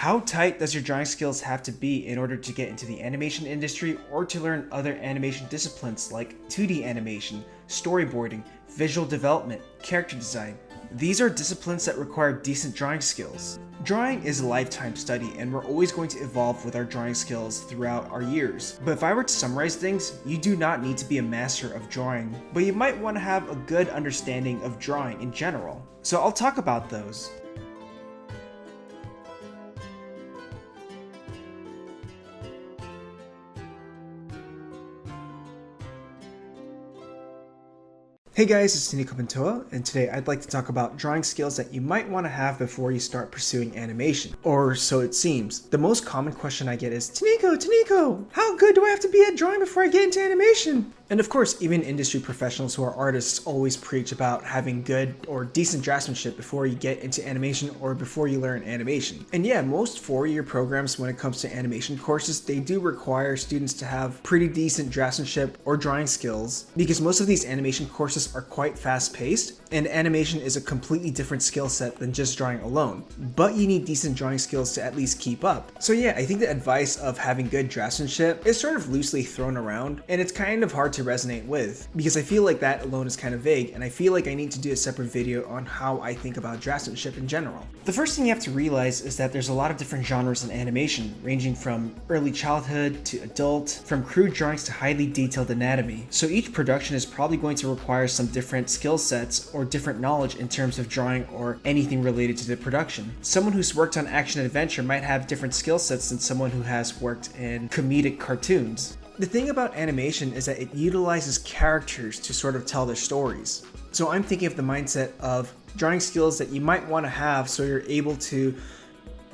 How tight does your drawing skills have to be in order to get into the animation industry or to learn other animation disciplines like 2D animation, storyboarding, visual development, character design? These are disciplines that require decent drawing skills. Drawing is a lifetime study, and we're always going to evolve with our drawing skills throughout our years. But if I were to summarize things, you do not need to be a master of drawing, but you might want to have a good understanding of drawing in general. So I'll talk about those. Hey guys, it's Toniko Pantoja, and today I'd like to talk about drawing skills that you might want to have before you start pursuing animation. Or so it seems. The most common question I get is, Toniko, how good do I have to be at drawing before I get into animation? And of course, even industry professionals who are artists always preach about having good or decent draftsmanship before you get into animation or before you learn animation. And yeah, most 4-year programs when it comes to animation courses, they do require students to have pretty decent draftsmanship or drawing skills because most of these animation courses are quite fast-paced, and animation is a completely different skill set than just drawing alone. But you need decent drawing skills to at least keep up. So yeah, I think the advice of having good draftsmanship is sort of loosely thrown around, and it's kind of hard to resonate with because I feel like that alone is kind of vague, and I feel like I need to do a separate video on how I think about draftsmanship in general. The first thing you have to realize is that there's a lot of different genres in animation, ranging from early childhood to adult, from crude drawings to highly detailed anatomy. So each production is probably going to require some different skill sets or different knowledge in terms of drawing or anything related to the production. Someone who's worked on action and adventure might have different skill sets than someone who has worked in comedic cartoons. The thing about animation is that it utilizes characters to sort of tell their stories. So I'm thinking of the mindset of drawing skills that you might want to have so you're able to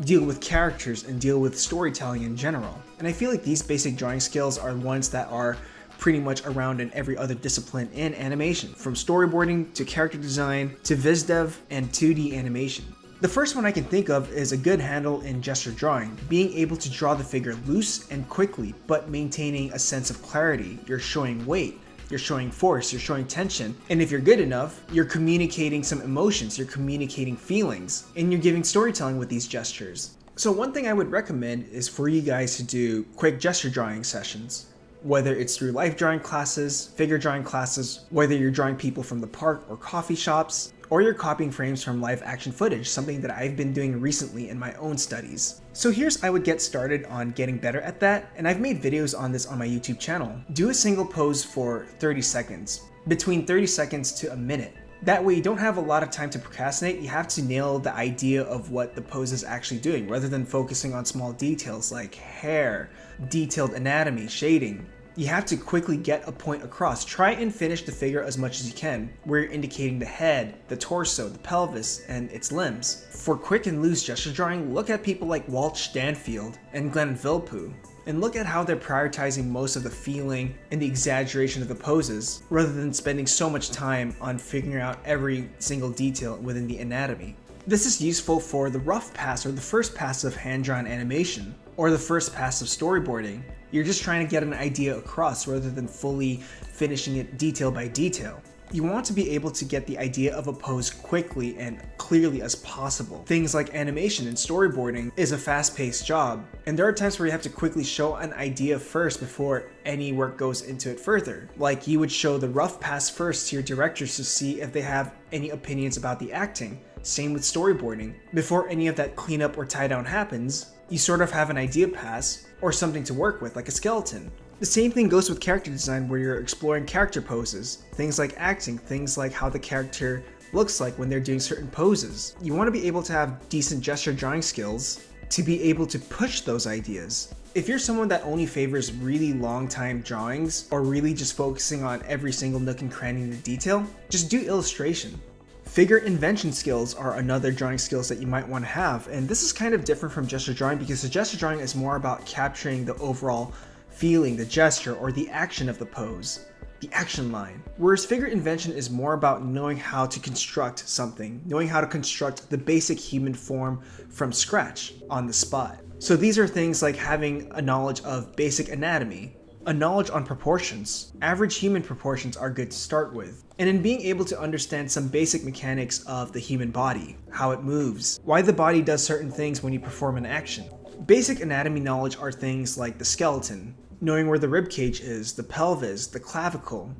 deal with characters and deal with storytelling in general. And I feel like these basic drawing skills are ones that are pretty much around in every other discipline in animation, from storyboarding to character design to viz dev and 2D animation. The first one I can think of is a good handle in gesture drawing, being able to draw the figure loose and quickly, but maintaining a sense of clarity. You're showing weight, you're showing force, you're showing tension, and if you're good enough, you're communicating some emotions, you're communicating feelings, and you're giving storytelling with these gestures. So one thing I would recommend is for you guys to do quick gesture drawing sessions. Whether it's through life drawing classes, figure drawing classes, whether you're drawing people from the park or coffee shops, or you're copying frames from live action footage, something that I've been doing recently in my own studies. So here's how I would get started on getting better at that, and I've made videos on this on my YouTube channel. Do a single pose for 30 seconds, between 30 seconds to a minute. That way you don't have a lot of time to procrastinate. You have to nail the idea of what the pose is actually doing, rather than focusing on small details like hair, detailed anatomy, shading. You have to quickly get a point across. Try and finish the figure as much as you can, where you're indicating the head, the torso, the pelvis, and its limbs. For quick and loose gesture drawing, look at people like Walt Stanfield and Glenn Vilppu, and look at how they're prioritizing most of the feeling and the exaggeration of the poses, rather than spending so much time on figuring out every single detail within the anatomy. This is useful for the rough pass or the first pass of hand-drawn animation, or the first pass of storyboarding. You're just trying to get an idea across rather than fully finishing it detail by detail. You want to be able to get the idea of a pose quickly and clearly as possible. Things like animation and storyboarding is a fast-paced job, and there are times where you have to quickly show an idea first before any work goes into it further. Like you would show the rough pass first to your directors to see if they have any opinions about the acting. Same with storyboarding. Before any of that cleanup or tie down happens, you sort of have an idea pass or something to work with, like a skeleton. The same thing goes with character design, where you're exploring character poses, things like acting, things like how the character looks like when they're doing certain poses. You want to be able to have decent gesture drawing skills to be able to push those ideas. If you're someone that only favors really long time drawings or really just focusing on every single nook and cranny in the detail, just do illustration. Figure invention skills are another drawing skills that you might want to have, and this is kind of different from gesture drawing because the gesture drawing is more about capturing the overall feeling, the gesture, or the action of the pose, the action line. Whereas figure invention is more about knowing how to construct something, knowing how to construct the basic human form from scratch on the spot. So these are things like having a knowledge of basic anatomy, a knowledge on proportions. Average human proportions are good to start with. And in being able to understand some basic mechanics of the human body, how it moves, why the body does certain things when you perform an action. Basic anatomy knowledge are things like the skeleton, knowing where the rib cage is, the pelvis, the clavicle,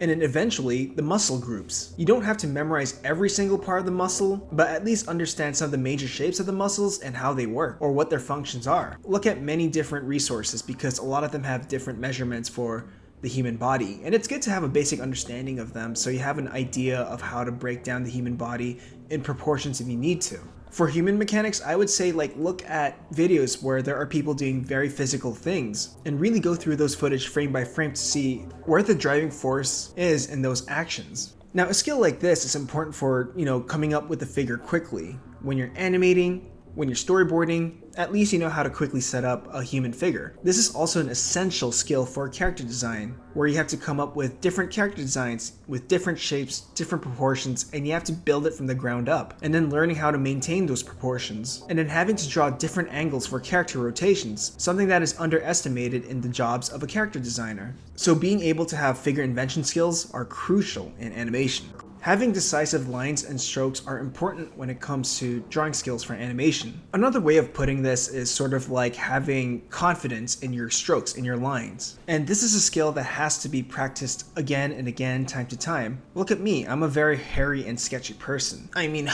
and then eventually the muscle groups. You don't have to memorize every single part of the muscle, but at least understand some of the major shapes of the muscles and how they work, or what their functions are. Look at many different resources because a lot of them have different measurements for the human body, and it's good to have a basic understanding of them so you have an idea of how to break down the human body in proportions if you need to. For human mechanics, I would say look at videos where there are people doing very physical things and really go through those footage frame by frame to see where the driving force is in those actions. Now, a skill like this is important for, coming up with a figure quickly. When you're animating, when you're storyboarding, at least you know how to quickly set up a human figure. This is also an essential skill for character design, where you have to come up with different character designs with different shapes, different proportions, and you have to build it from the ground up, and then learning how to maintain those proportions, and then having to draw different angles for character rotations, something that is underestimated in the jobs of a character designer. So being able to have figure invention skills are crucial in animation. Having decisive lines and strokes are important when it comes to drawing skills for animation. Another way of putting this is sort of like having confidence in your strokes, in your lines. And this is a skill that has to be practiced again and again, time to time. Look at me, I'm a very hairy and sketchy person. I mean,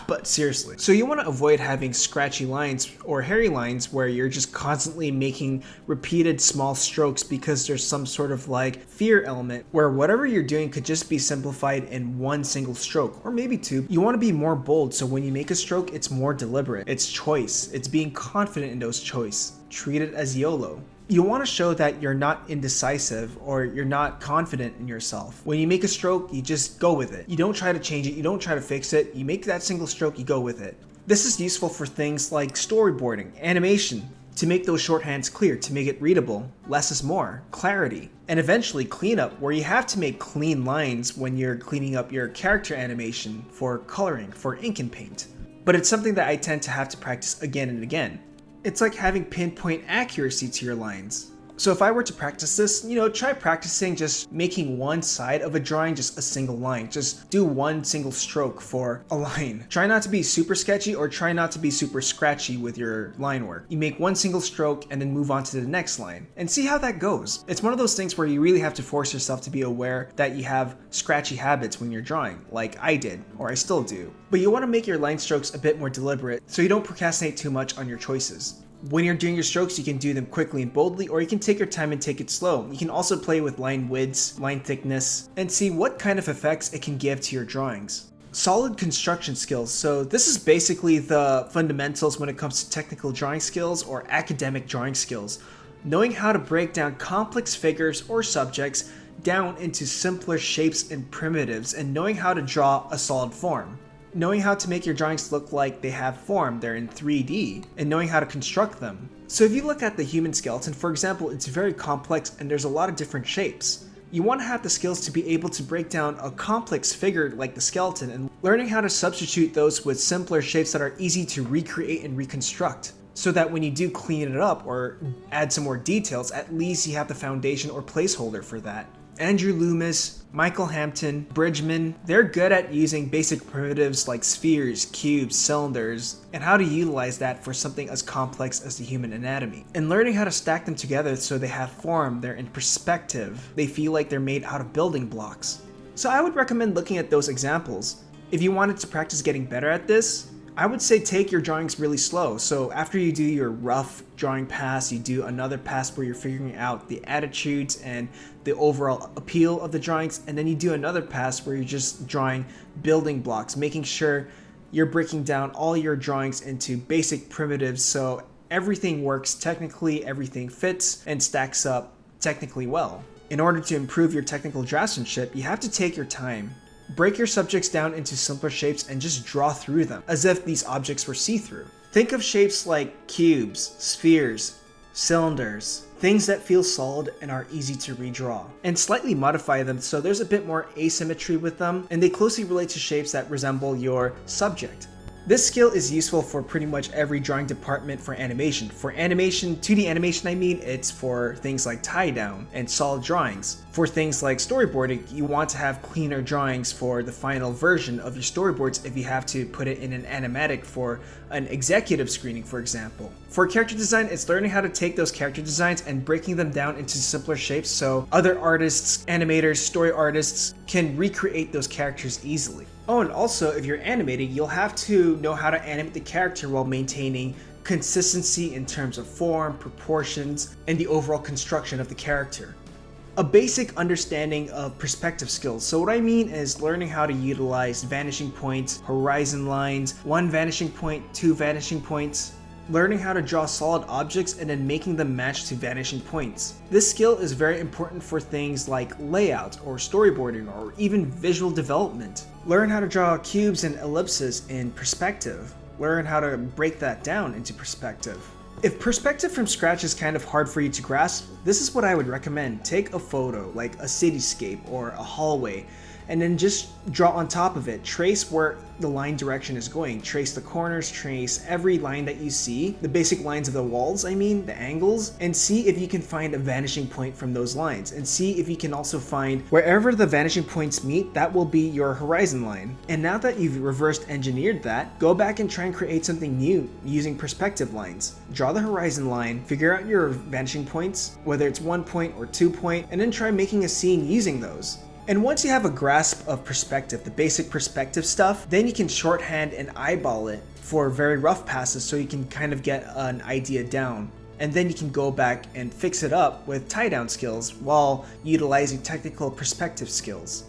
but seriously. So you want to avoid having scratchy lines or hairy lines where you're just constantly making repeated small strokes because there's some sort of fear element where whatever you're doing could just be simplified in one single stroke, or maybe two. You want to be more bold, so when you make a stroke, it's more deliberate. It's choice. It's being confident in those choice. Treat it as YOLO. You want to show that you're not indecisive or you're not confident in yourself. When you make a stroke, you just go with it. You don't try to change it. You don't try to fix it. You make that single stroke, you go with it. This is useful for things like storyboarding, animation, to make those shorthands clear, to make it readable. Less is more, clarity. And eventually cleanup, where you have to make clean lines when you're cleaning up your character animation for coloring, for ink and paint. But it's something that I tend to have to practice again and again. It's like having pinpoint accuracy to your lines. So if I were to practice this, try practicing just making one side of a drawing just a single line. Just do one single stroke for a line. Try not to be super sketchy or try not to be super scratchy with your line work. You make one single stroke and then move on to the next line and see how that goes. It's one of those things where you really have to force yourself to be aware that you have scratchy habits when you're drawing, like I did, or I still do. But you want to make your line strokes a bit more deliberate so you don't procrastinate too much on your choices. When you're doing your strokes, you can do them quickly and boldly, or you can take your time and take it slow. You can also play with line widths, line thickness, and see what kind of effects it can give to your drawings. Solid construction skills. So this is basically the fundamentals when it comes to technical drawing skills or academic drawing skills. Knowing how to break down complex figures or subjects down into simpler shapes and primitives, and knowing how to draw a solid form. Knowing how to make your drawings look like they have form, they're in 3D, and knowing how to construct them. So if you look at the human skeleton, for example, it's very complex and there's a lot of different shapes. You want to have the skills to be able to break down a complex figure like the skeleton and learning how to substitute those with simpler shapes that are easy to recreate and reconstruct. So that when you do clean it up or add some more details, at least you have the foundation or placeholder for that. Andrew Loomis, Michael Hampton, Bridgman, they're good at using basic primitives like spheres, cubes, cylinders, and how to utilize that for something as complex as the human anatomy. And learning how to stack them together so they have form, they're in perspective, they feel like they're made out of building blocks. So I would recommend looking at those examples. If you wanted to practice getting better at this, I would say take your drawings really slow. So after you do your rough drawing pass, you do another pass where you're figuring out the attitudes and the overall appeal of the drawings, and then you do another pass where you're just drawing building blocks, making sure you're breaking down all your drawings into basic primitives so everything works technically, everything fits and stacks up technically well. In order to improve your technical draftsmanship, you have to take your time. Break your subjects down into simpler shapes and just draw through them, as if these objects were see-through. Think of shapes like cubes, spheres, cylinders, things that feel solid and are easy to redraw, and slightly modify them so there's a bit more asymmetry with them, and they closely relate to shapes that resemble your subject. This skill is useful for pretty much every drawing department for animation. For animation, 2D animation I mean, it's for things like tie-down and solid drawings. For things like storyboarding, you want to have cleaner drawings for the final version of your storyboards if you have to put it in an animatic for an executive screening, for example. For character design, it's learning how to take those character designs and breaking them down into simpler shapes so other artists, animators, story artists can recreate those characters easily. Oh, and also, if you're animating, you'll have to know how to animate the character while maintaining consistency in terms of form, proportions, and the overall construction of the character. A basic understanding of perspective skills. So what I mean is learning how to utilize vanishing points, horizon lines, one vanishing point, two vanishing points, learning how to draw solid objects and then making them match to vanishing points. This skill is very important for things like layout or storyboarding or even visual development. Learn how to draw cubes and ellipses in perspective. Learn how to break that down into perspective. If perspective from scratch is kind of hard for you to grasp, this is what I would recommend. Take a photo, like a cityscape or a hallway, and then just draw on top of it. Trace where the line direction is going. Trace the corners, trace every line that you see, the basic lines of the walls, I mean, the angles, and see if you can find a vanishing point from those lines. And see if you can also find wherever the vanishing points meet, that will be your horizon line. And now that you've reversed engineered that, go back and try and create something new using perspective lines. Draw the horizon line, figure out your vanishing points, whether it's 1 point or 2 point, and then try making a scene using those. And once you have a grasp of perspective, the basic perspective stuff, then you can shorthand and eyeball it for very rough passes so you can kind of get an idea down. And then you can go back and fix it up with tie-down skills while utilizing technical perspective skills.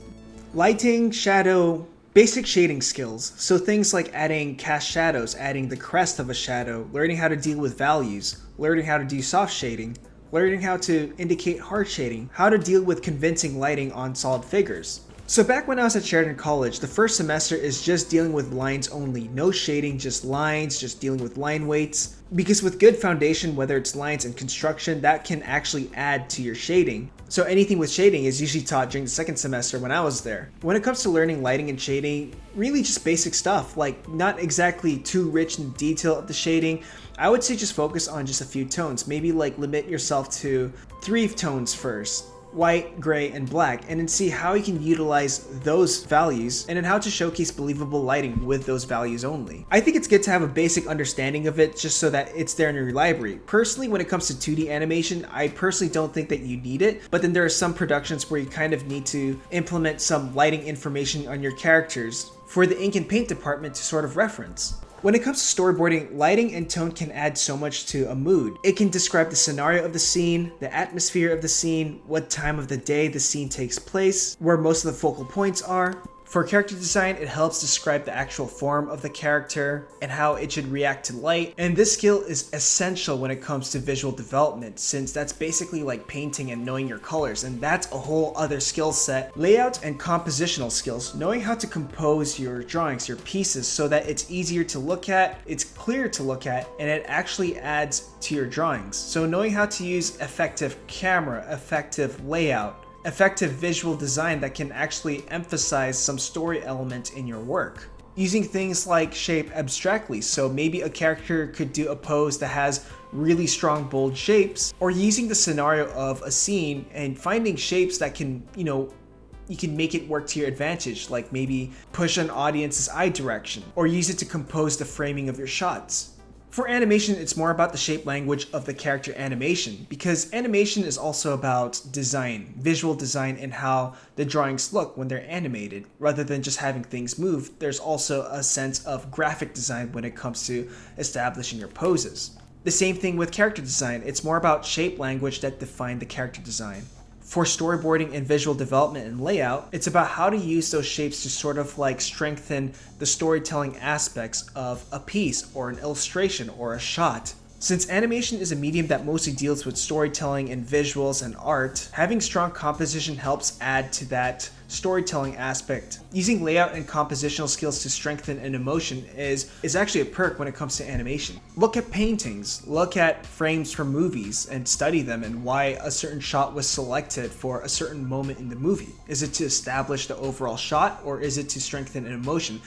Lighting, shadow, basic shading skills. So things like adding cast shadows, adding the crest of a shadow, learning how to deal with values, learning how to do soft shading, learning how to indicate hard shading, how to deal with convincing lighting on solid figures. So back when I was at Sheridan College, the first semester is just dealing with lines only. No shading, just lines, just dealing with line weights. Because with good foundation, whether it's lines and construction, that can actually add to your shading. So anything with shading is usually taught during the second semester when I was there. When it comes to learning lighting and shading, really just basic stuff, like not exactly too rich in detail of the shading. I would say just focus on just a few tones. Maybe like limit yourself to 3 tones first. White, gray, and black, and then see how you can utilize those values and then how to showcase believable lighting with those values only. I think it's good to have a basic understanding of it just so that it's there in your library. Personally, when it comes to 2D animation, I personally don't think that you need it, but then there are some productions where you kind of need to implement some lighting information on your characters for the ink and paint department to sort of reference. When it comes to storyboarding, lighting and tone can add so much to a mood. It can describe the scenario of the scene, the atmosphere of the scene, what time of the day the scene takes place, where most of the focal points are. For character design, it helps describe the actual form of the character and how it should react to light. And this skill is essential when it comes to visual development, since that's basically like painting and knowing your colors, and that's a whole other skill set. Layout and compositional skills, knowing how to compose your drawings, your pieces, so that it's easier to look at, it's clear to look at, and it actually adds to your drawings. So knowing how to use effective camera, effective layout, effective visual design that can actually emphasize some story element in your work. Using things like shape abstractly, so maybe a character could do a pose that has really strong bold shapes, or using the scenario of a scene and finding shapes that can, you can make it work to your advantage, like maybe push an audience's eye direction, or use it to compose the framing of your shots. For animation, it's more about the shape language of the character animation, because animation is also about design, visual design, and how the drawings look when they're animated. Rather than just having things move, there's also a sense of graphic design when it comes to establishing your poses. The same thing with character design, it's more about shape language that define the character design. For storyboarding and visual development and layout, it's about how to use those shapes to sort of like strengthen the storytelling aspects of a piece or an illustration or a shot. Since animation is a medium that mostly deals with storytelling and visuals and art, having strong composition helps add to that storytelling aspect. Using layout and compositional skills to strengthen an emotion is actually a perk when it comes to animation. Look at paintings, look at frames from movies and study them and why a certain shot was selected for a certain moment in the movie. Is it to establish the overall shot or is it to strengthen an emotion?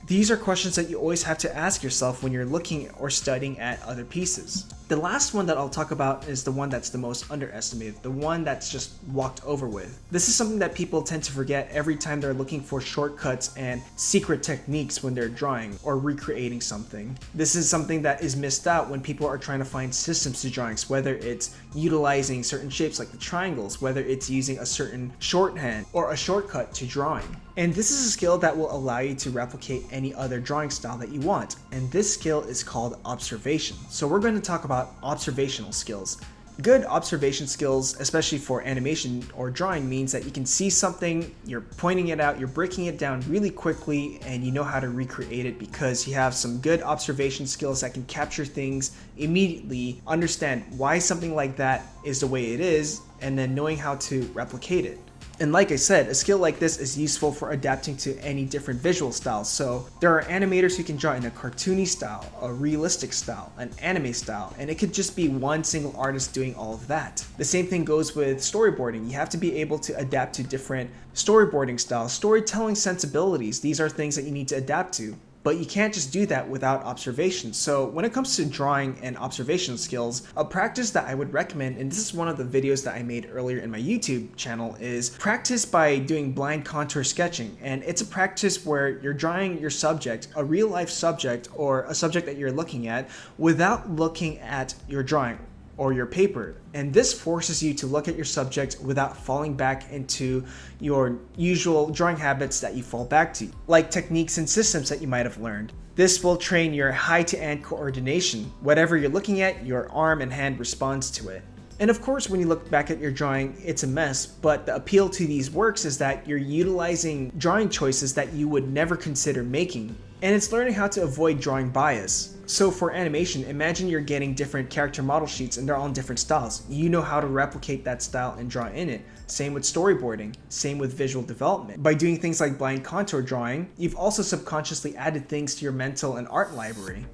These are questions that you always have to ask yourself when you're looking or studying at other pieces. The last one that I'll talk about is the one that's the most underestimated, the one that's just walked over with. This is something that people tend to forget every time they're looking for shortcuts and secret techniques when they're drawing or recreating something. This is something that is missed out when people are trying to find systems to drawings, whether it's utilizing certain shapes like the triangles, whether it's using a certain shorthand or a shortcut to drawing. And this is a skill that will allow you to replicate any other drawing style that you want. And this skill is called observation. So we're going to talk about observational skills. Good observation skills, especially for animation or drawing, means that you can see something, you're pointing it out, you're breaking it down really quickly, and you know how to recreate it because you have some good observation skills that can capture things immediately, understand why something like that is the way it is, and then knowing how to replicate it. And like I said, a skill like this is useful for adapting to any different visual styles. So there are animators who can draw in a cartoony style, a realistic style, an anime style, and it could just be one single artist doing all of that. The same thing goes with storyboarding. You have to be able to adapt to different storyboarding styles, storytelling sensibilities. These are things that you need to adapt to. But you can't just do that without observation. So when it comes to drawing and observation skills, a practice that I would recommend, and this is one of the videos that I made earlier in my YouTube channel, is practice by doing blind contour sketching. And it's a practice where you're drawing your subject, a real life subject or a subject that you're looking at, without looking at your drawing or your paper. And this forces you to look at your subject without falling back into your usual drawing habits that you fall back to, like techniques and systems that you might have learned. This will train your hand-to-hand coordination. Whatever you're looking at, your arm and hand responds to it. And of course, when you look back at your drawing, it's a mess, but the appeal to these works is that you're utilizing drawing choices that you would never consider making. And it's learning how to avoid drawing bias. So for animation, imagine you're getting different character model sheets and they're all in different styles. You know how to replicate that style and draw in it. Same with storyboarding, same with visual development. By doing things like blind contour drawing, you've also subconsciously added things to your mental and art library.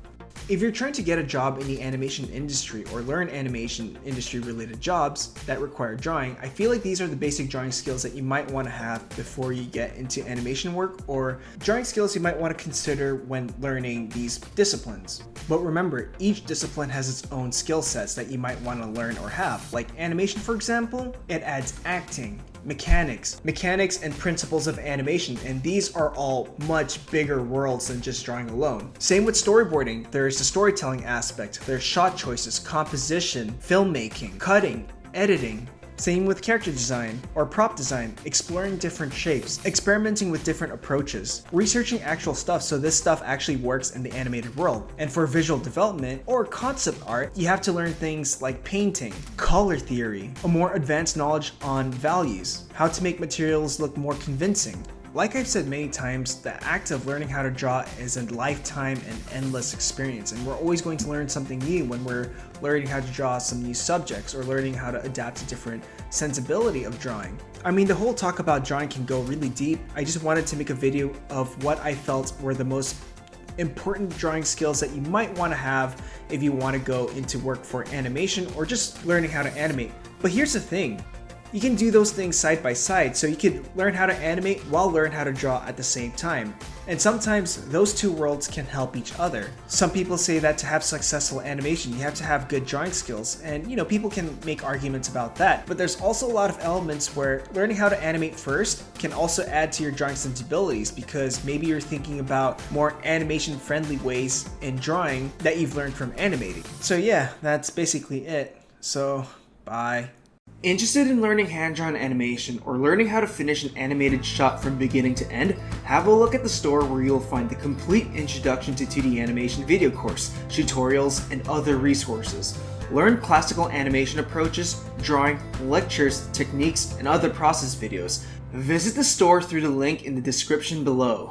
If you're trying to get a job in the animation industry or learn animation industry related jobs that require drawing, I feel like these are the basic drawing skills that you might want to have before you get into animation work, or drawing skills you might want to consider when learning these disciplines. But remember, each discipline has its own skill sets that you might want to learn or have. Like animation, for example, it adds acting, mechanics and principles of animation, and these are all much bigger worlds than just drawing alone. Same with storyboarding. There's the storytelling aspect, there's shot choices, composition, filmmaking, cutting, editing. Same with character design or prop design, exploring different shapes, experimenting with different approaches, researching actual stuff so this stuff actually works in the animated world. And for visual development or concept art, you have to learn things like painting, color theory, a more advanced knowledge on values, how to make materials look more convincing. Like I've said many times, the act of learning how to draw is a lifetime and endless experience, and we're always going to learn something new when we're learning how to draw some new subjects or learning how to adapt to different sensibility of drawing. I mean, the whole talk about drawing can go really deep. I just wanted to make a video of what I felt were the most important drawing skills that you might want to have if you want to go into work for animation or just learning how to animate. But here's the thing. You can do those things side by side, so you could learn how to animate while learn how to draw at the same time. And sometimes those two worlds can help each other. Some people say that to have successful animation, you have to have good drawing skills, and people can make arguments about that. But there's also a lot of elements where learning how to animate first can also add to your drawing sensibilities, because maybe you're thinking about more animation friendly ways in drawing that you've learned from animating. So yeah, that's basically it. So bye. Interested in learning hand-drawn animation or learning how to finish an animated shot from beginning to end? Have a look at the store where you'll find the complete Introduction to 2D Animation video course, tutorials, and other resources. Learn classical animation approaches, drawing, lectures, techniques, and other process videos. Visit the store through the link in the description below.